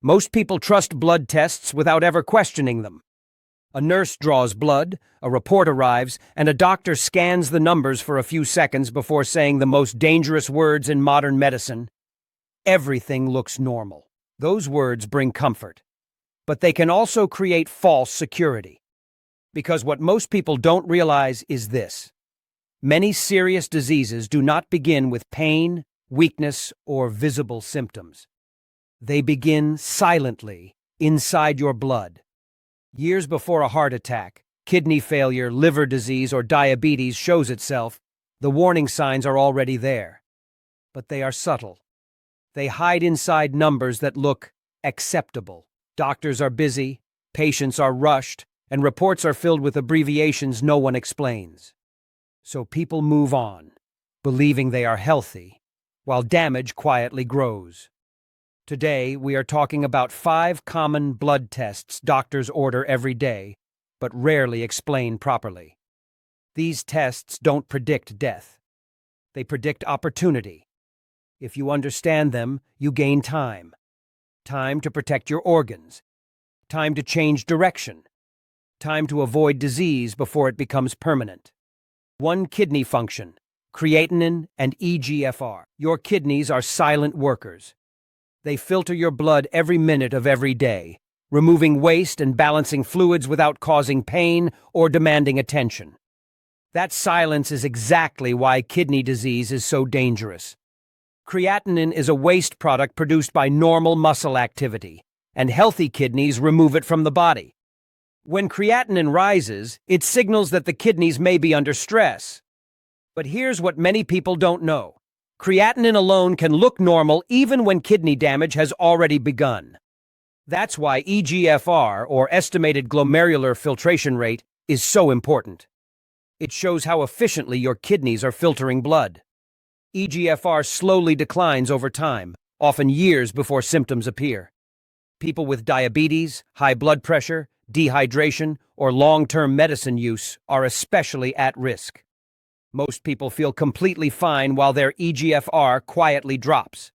Most people trust blood tests without ever questioning them. A nurse draws blood, a report arrives, and a doctor scans the numbers for a few seconds before saying the most dangerous words in modern medicine. Everything looks normal. Those words bring comfort. But they can also create false security. Because what most people don't realize is this: many serious diseases do not begin with pain, weakness, or visible symptoms. They begin silently, inside your blood. Years before a heart attack, kidney failure, liver disease, or diabetes shows itself, the warning signs are already there. But they are subtle. They hide inside numbers that look acceptable. Doctors are busy, patients are rushed, and reports are filled with abbreviations no one explains. So people move on, believing they are healthy, while damage quietly grows. Today, we are talking about 5 common blood tests doctors order every day, but rarely explain properly. These tests don't predict death. They predict opportunity. If you understand them, you gain time. Time to protect your organs. Time to change direction. Time to avoid disease before it becomes permanent. 1. Kidney function, creatinine and eGFR. Your kidneys are silent workers. They filter your blood every minute of every day, removing waste and balancing fluids without causing pain or demanding attention. That silence is exactly why kidney disease is so dangerous. Creatinine is a waste product produced by normal muscle activity, and healthy kidneys remove it from the body. When creatinine rises, it signals that the kidneys may be under stress. But here's what many people don't know. Creatinine alone can look normal even when kidney damage has already begun. That's why eGFR, or estimated glomerular filtration rate, is so important. It shows how efficiently your kidneys are filtering blood. eGFR slowly declines over time, often years before symptoms appear. People with diabetes, high blood pressure, dehydration, or long-term medicine use are especially at risk. Most people feel completely fine while their eGFR quietly drops.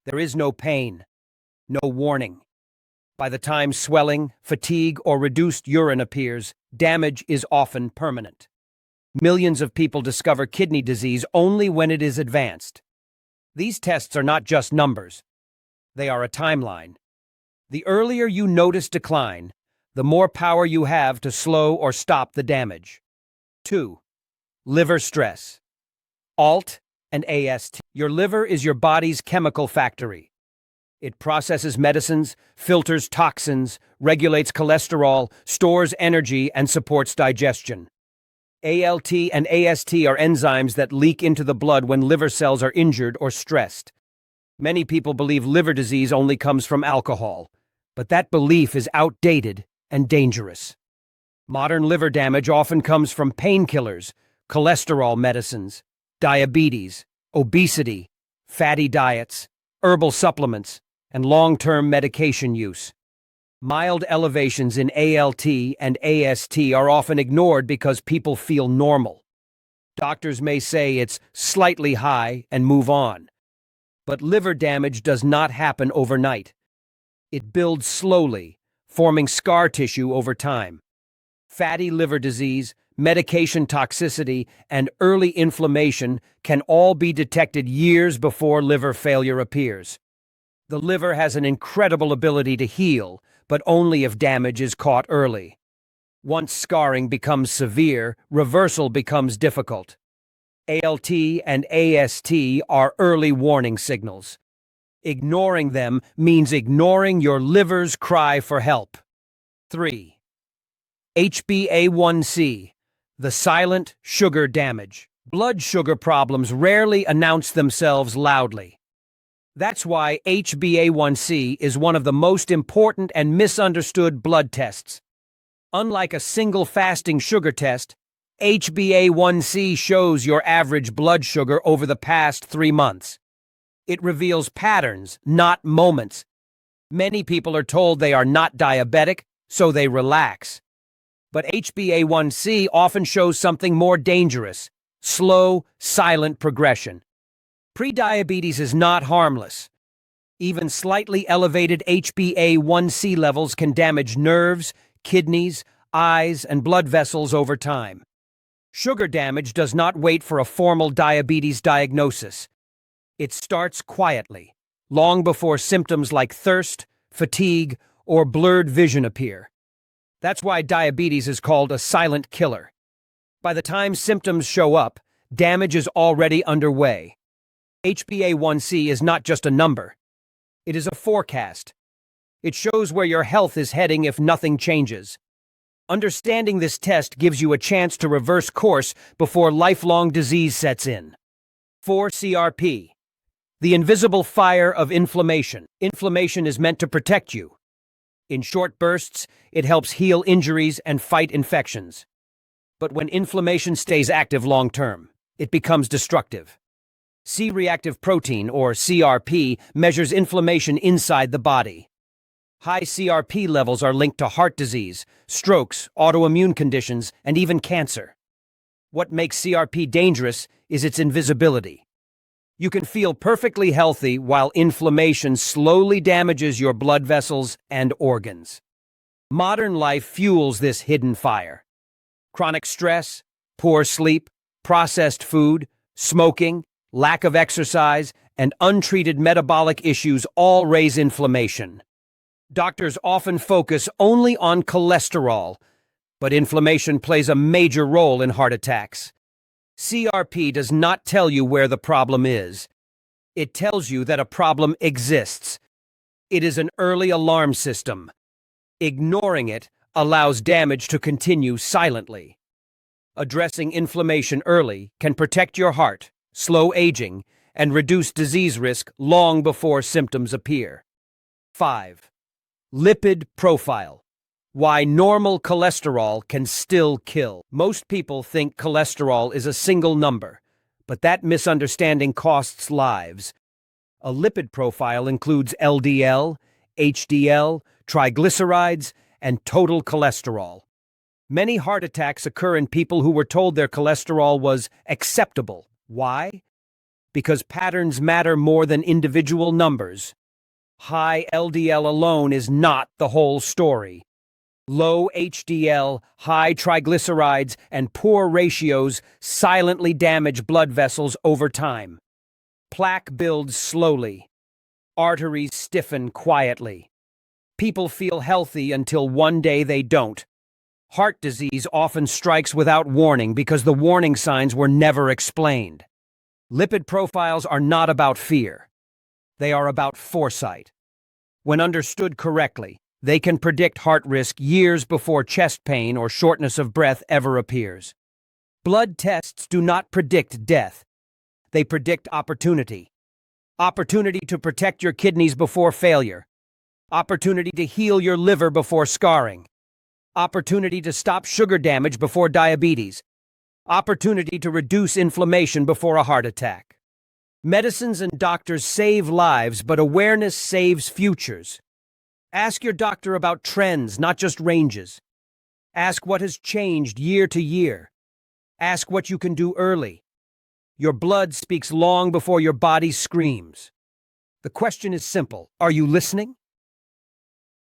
There is no pain, no warning. By the time swelling, fatigue, or reduced urine appears, damage is often permanent. Millions of people discover kidney disease only when it is advanced. These tests are not just numbers. They are a timeline. The earlier you notice decline, the more power you have to slow or stop the damage. 2. Liver stress. ALT and AST. Your liver is your body's chemical factory. It processes medicines, filters toxins, regulates cholesterol, stores energy, and supports digestion. ALT and AST are enzymes that leak into the blood when liver cells are injured or stressed. Many people believe liver disease only comes from alcohol, but that belief is outdated and dangerous. Modern liver damage often comes from painkillers, cholesterol medicines, diabetes, obesity, fatty diets, herbal supplements, and long-term medication use. Mild elevations in ALT and AST are often ignored because people feel normal. Doctors may say it's slightly high and move on. But liver damage does not happen overnight. It builds slowly, forming scar tissue over time. Fatty liver disease, medication toxicity, and early inflammation can all be detected years before liver failure appears. The liver has an incredible ability to heal, but only if damage is caught early. Once scarring becomes severe, reversal becomes difficult. ALT and AST are early warning signals. Ignoring them means ignoring your liver's cry for help. 3. HbA1c, the silent sugar damage. Blood sugar problems rarely announce themselves loudly. That's why HbA1c is one of the most important and misunderstood blood tests. Unlike a single fasting sugar test, HbA1c shows your average blood sugar over the past 3 months. It reveals patterns, not moments. Many people are told they are not diabetic, so they relax. But HbA1c often shows something more dangerous: slow, silent progression. Prediabetes is not harmless. Even slightly elevated HbA1c levels can damage nerves, kidneys, eyes, and blood vessels over time. Sugar damage does not wait for a formal diabetes diagnosis. It starts quietly, long before symptoms like thirst, fatigue, or blurred vision appear. That's why diabetes is called a silent killer. By the time symptoms show up, damage is already underway. HbA1c is not just a number. It is a forecast. It shows where your health is heading if nothing changes. Understanding this test gives you a chance to reverse course before lifelong disease sets in. 4. CRP. The invisible fire of inflammation. Inflammation is meant to protect you. In short bursts, it helps heal injuries and fight infections. But when inflammation stays active long-term, it becomes destructive. C-reactive protein, or CRP, measures inflammation inside the body. High CRP levels are linked to heart disease, strokes, autoimmune conditions, and even cancer. What makes CRP dangerous is its invisibility. You can feel perfectly healthy while inflammation slowly damages your blood vessels and organs. Modern life fuels this hidden fire. Chronic stress, poor sleep, processed food, smoking, lack of exercise, and untreated metabolic issues all raise inflammation. Doctors often focus only on cholesterol, but inflammation plays a major role in heart attacks. CRP does not tell you where the problem is. It tells you that a problem exists. It is an early alarm system. Ignoring it allows damage to continue silently. Addressing inflammation early can protect your heart, slow aging, and reduce disease risk long before symptoms appear. 5. Lipid profile. Why normal cholesterol can still kill. Most people think cholesterol is a single number, but that misunderstanding costs lives. A lipid profile includes LDL, HDL, triglycerides, and total cholesterol. Many heart attacks occur in people who were told their cholesterol was acceptable. Why? Because patterns matter more than individual numbers. High LDL alone is not the whole story. Low HDL, high triglycerides, and poor ratios silently damage blood vessels over time. Plaque builds slowly. Arteries stiffen quietly. People feel healthy until one day they don't. Heart disease often strikes without warning because the warning signs were never explained. Lipid profiles are not about fear. They are about foresight. When understood correctly, they can predict heart risk years before chest pain or shortness of breath ever appears. Blood tests do not predict death. They predict opportunity. Opportunity to protect your kidneys before failure. Opportunity to heal your liver before scarring. Opportunity to stop sugar damage before diabetes. Opportunity to reduce inflammation before a heart attack. Medicines and doctors save lives, but awareness saves futures. Ask your doctor about trends, not just ranges. Ask what has changed year to year. Ask what you can do early. Your blood speaks long before your body screams. The question is simple. Are you listening?